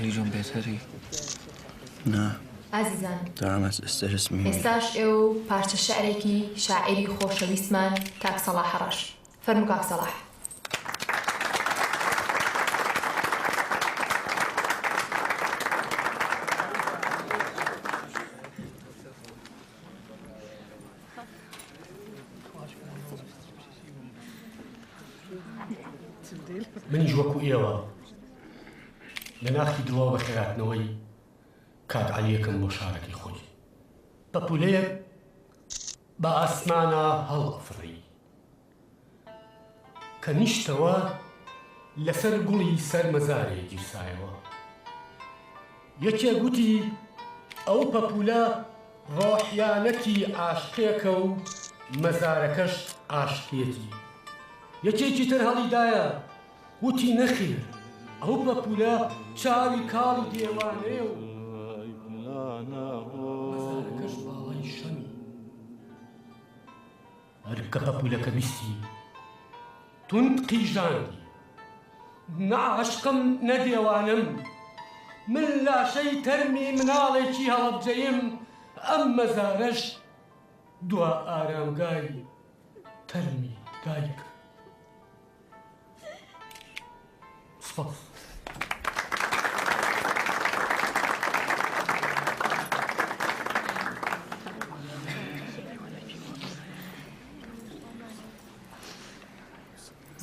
علی جان بهتری؟ نه عزیزان دارم از استرس میمیرم. ئێستاش ئێوە پارچە شعرێکی شاعری خۆشەویستمان کاک سەلاح ڕەش. فەرموو کاک سەلاح. منیش وەکو ئێوە لە ناخی دڵەوە بە خێراتنەوەی کاک عەلیەکەم بۆ شارەکەی خۆی بە پولەیەک بە ئاسمانە هەڵئەفڕی کە نیشتەوە لەسەر گوڵی سەر مەزارێ گیرسایەوە. یەکێ گوتی ئەو پەپولە ڕۆحیانەتی عاشقێکە و مەزارەکەش عاشقێتی. یەکێکی تر هەڵیدایە وتی نەخێر ئەو پەپولە چاوی کاڵی دێوانەیە و مەزارەکەش باڵای شەمی. هەر کە پەپولەکە بیستی توند قیژاندی نە عاشقم نە دێوانم، من لاشەی تەرمی مناڵێکی هەڵەبجەیم، ئەم مەزارەش دوا ئارامگای تەرمی دایک. سپاس.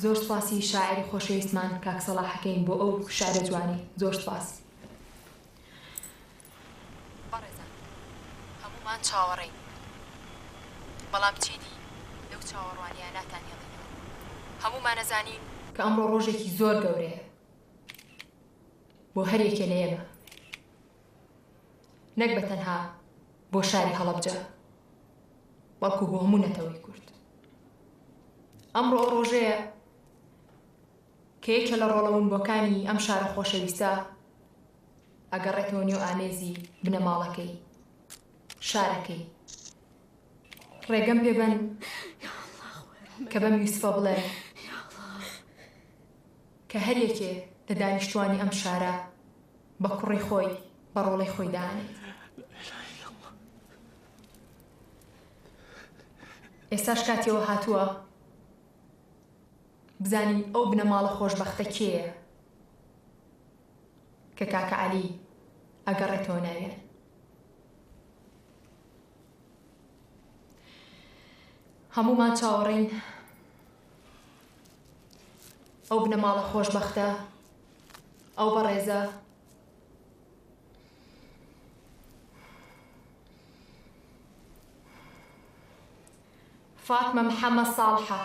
زۆر سپاسی شاعری خۆشەویستمان کاک سەلاحەکەین بۆ ئەو شارە جوانی. زۆر سپاس. بەڕێزان هەمومان چاوەڕێین، بەڵام چیدی لەو چاوەڕوانیە ناتان هێڵینەوە. هەمومان نەزانین کە ئەمڕۆ ڕۆژێکی زۆر گەورەیە بۆ هەر یەکێ لە ئێمە، نەک بەتەنها بۆ شاری هەڵەبجە بەڵکو بۆ هەموو نەتەوەی کورد. ئەمڕۆ ئەو ڕۆژەیە کە یەکێ لە ڕۆڵەوونبووەکانی ئەم شارە خۆشەویستە ئەگەڕێتەوە نێو ئامێزی بنەماڵەکەی شارەکەی. ڕێگەم پێبەن کە بەم یوسفە بڵێ کە هەر یەکێ لە دانیشتوانی ئەم شارە بە کوڕی خۆی بە ڕۆڵەی خۆی دانێت. ئێستاش کاتیەوە هاتووە بزانین ئەو بنەماڵە خۆشبەختە کێیە کە کاکە عەلی ئەگەڕێتەوە ناوێن. هەمومان چاوەڕێین ئەو بنەماڵە خۆشبەختە، ئەو بەڕێزە فاتمە محەممەد ساڵحە.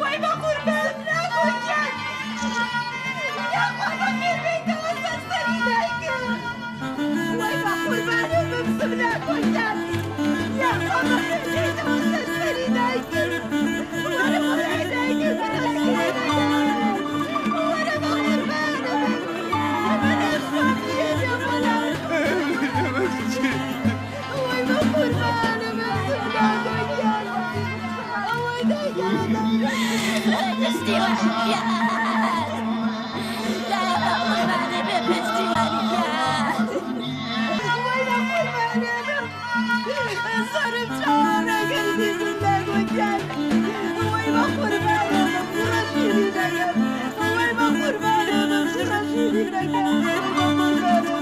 وای بە قوربان ناکۆچان یاخوا بەخێر بێتەوە سەرسەری دایکم. وای بە قوربانە بمسم ناکۆچان یاخوا بەخێر بێتەوە سەرسەری دایکم. وەرە بەڵای دایکم بەنەسکێنە وەرە بە قوربانە بەنەسکێنە بەڵای وای بە قوربانە بمسم ناکۆچان ئەوەی دایکم فستیوالیات دایما قوربانە بێ فستیوالیات ئەوەی بە قوربانە سەرم چاوانەگەر دیزم ناگۆچان ئەوەی بە قوربانە بە کوڕە شیری دەگەم ئەوەی بە قوربانە بە کوڕە شیری دەگەم ئەوەی بە قوربانە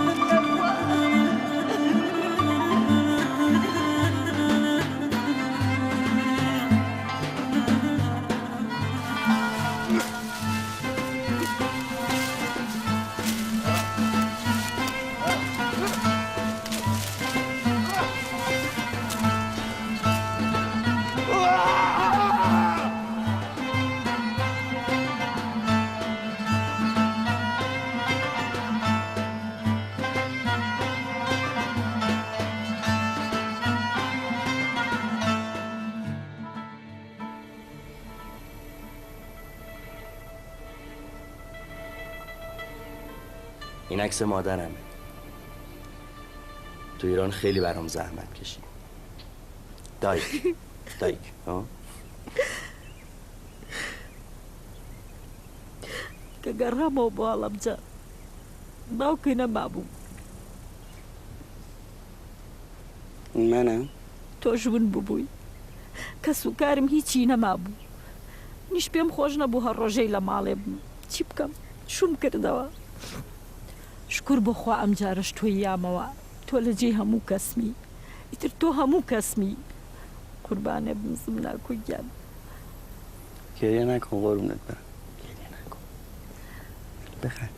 این عکس مادرمه. تو ایران خیلی برام زحمت کشید. دایک ها؟ کە گەڕامەوە بۆ هەڵەبجە باوکی نەمابوو منم تۆش ون ببووی کە سوکارم هیچی نەمابوو نیش پێم خۆش نەبوو هەر ڕۆژەی لە ماڵێ بم چی بکەم شوم کردەوە شکر بۆخوا ئەم جارش تۆی یامەوە تۆ لە جێی هەموو کەسمی ئیتر تۆ هەموو کەسمی قوربانێ بمزم ناکوگیان گریه نکن قربونت برم گریه نکن بخند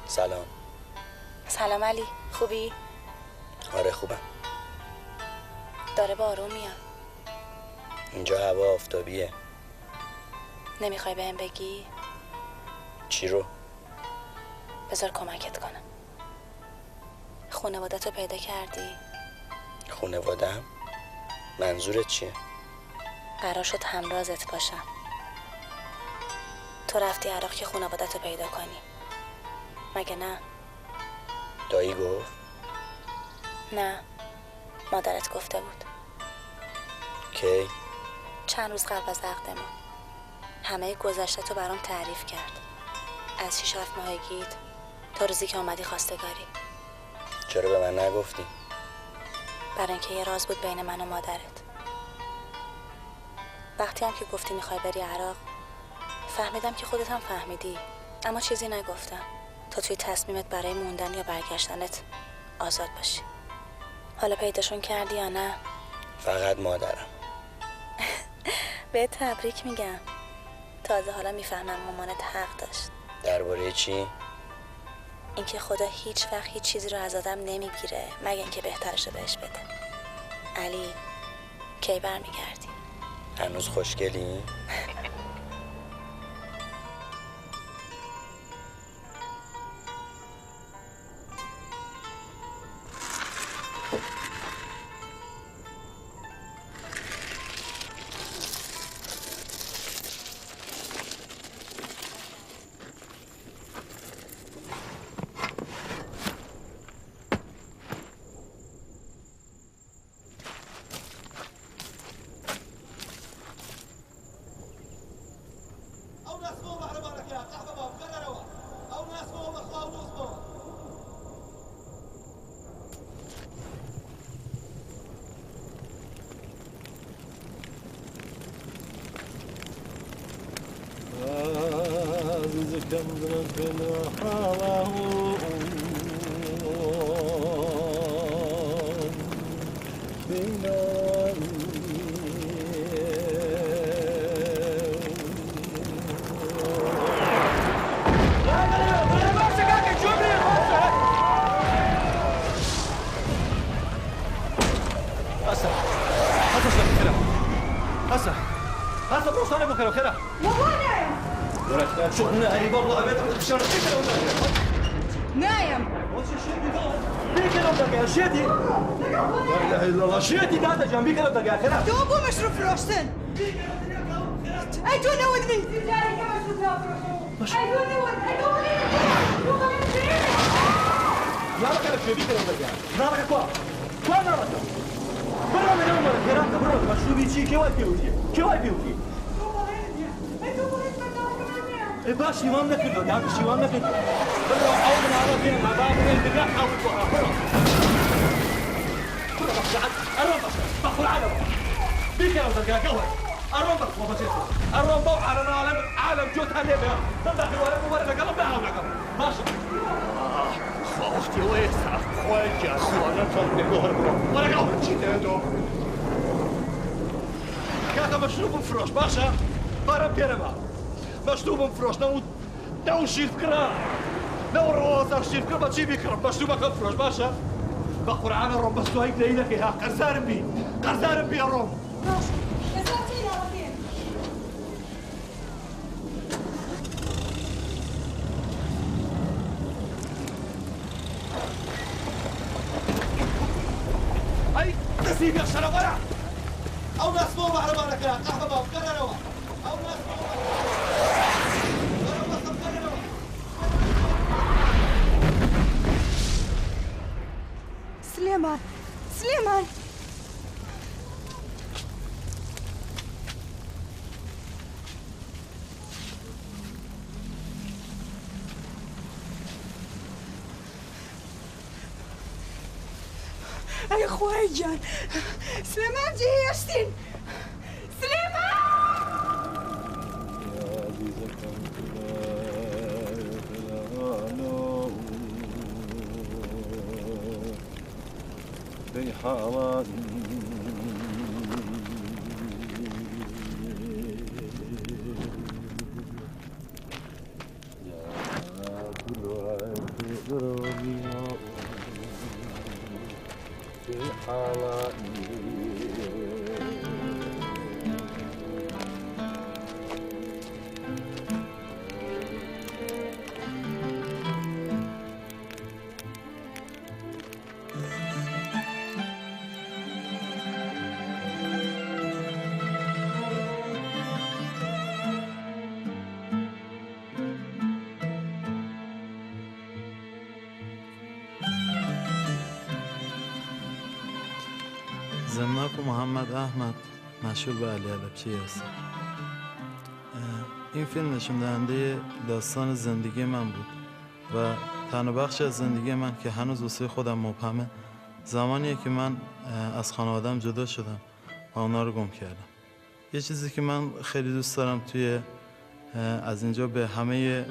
سلام سلام علی خوبی؟ آره خوبم داره بارون میاد اینجا هوا آفتابیه نمیخوای بهم بگی؟ چی رو؟ بذار کمکت کنم خانواده‌تو پیدا کردی؟ خانواده‌ام؟ منظورت چیه؟ قرار شد همراهت باشم تو رفتی عراق که خانواده‌تو پیدا کنی مگه نه؟ دایی گفت؟ نه مادرت گفته بود کی؟ چند روز قبل از عقدمون همه گذشته تو برام تعریف کرد از 6-7 ماهگیت تا روزی که اومدی خواستگاری چرا به من نگفتی؟ برای اینکه یه راز بود بین من و مادرت وقتی هم که گفتی میخوای بری عراق فهمیدم که خودت هم فهمیدی اما چیزی نگفتم تا توی تصمیمت برای موندن یا برگشتنت آزاد باشی حالا پیداشون کردی یا نه؟ فقط مادرم به تبریک میگم تازه حالا میفهمم مامانت حق داشت درباره چی؟ اینکه خدا هیچ وقت هیچ چیزی رو از آدم نمیگیره مگه اینکه بهترش رو بهش بده علی کی برمیگردی؟ هنوز خوشگلی؟ هسه بروسانه بخير وخيرها شو نايم والله ابيت بشر نايم بيك لو دقيقه شيتي لا اله الا الله شيتي هذا جنبيك لو دقيقه خيرها تو بو مشروف روشتن I don't know what it means I don't know what لا لك شيتي لو دقيقه لا لك كوا كوا لا لك برا من اول خيرها برا مشروبي شي كيف بيوتي باش يوام نكردو يعني شي يوام نكردو برا اول ما عرفنا مع بعض الدقاق حاول برا الرمبة بخل عالم بيك يا ولد قهوة الرمبة ما بجيت الرمبة وعلى عالم جوت هالليبيا تدخل ولا قلب لا حول قبل ماشي اختي ويسع خويك يا اخوانا ولا قهوة جيت يا دوب كاتا مشروب مفروش باشا هرب كرمه مشروب مفروش نو شيل فكرة نو الرواسة شيل فكرة ما تجيب يكرم مشروبك مفروش باشا بخور عنا الروم بس هيك ليلك يا قرزان بي يا روم هاي نسيب يا شرف ورا او ناس مو على بالك يا قهوه بكرر او ناس مو سليمان سليمان يا اخوي جان سليمان جه يشتين سليمان بحرام زمناک و محمد احمد مشهور به علی علبچی است. این فیلم نشون دهنده داستان زندگی من بود و تنها بخش از زندگی من که هنوز واسه خودم مبهمه زمانیه که من از خانواده‌ام جدا شدم و اونا رو گم کردم. یه چیزی که من خیلی دوست دارم توی از اینجا به همه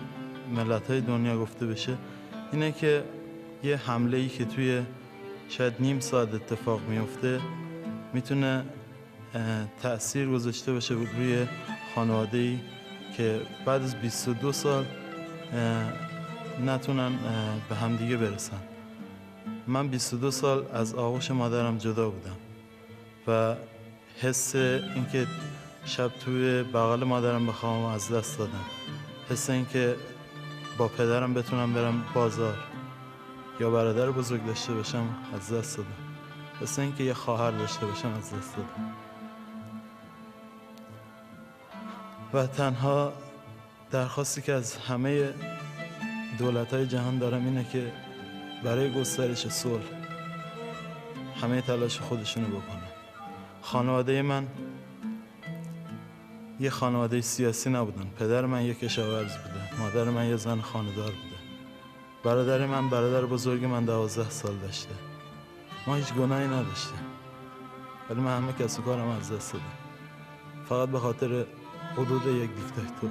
ملت‌های دنیا گفته بشه اینه که یه حمله‌ای که توی شاید نیم ساعت اتفاق میفته میتونه تأثیر گذاشته باشه روی خانواده‌ای که بعد از 22 سال نتونن به همدیگه برسن. من 22 سال از آغوش مادرم جدا بودم و حس اینکه شب توی بغل مادرم بخوام از دست دادم. حس اینکه با پدرم بتونم برم بازار یا برادر بزرگ داشته باشم از دست دادم. حس اینکه یه خواهر داشته باشم از دست دادم. و تنها درخواستی که از همه دولت‌های جهان دارم اینه که برای گسترش صلح همه تلاش خودشونو بکنن. خانواده من یه خانواده سیاسی نبودن. پدر من یه کشاورز بوده، مادر من یه زن خانه‌دار بوده، برادر من برادر بزرگ من 12 سال داشته. ما هیچ گناهی نداشتیم ولی من همه کسب و کارم از دست دادم فقط به خاطر حدود یک دیکتاتور.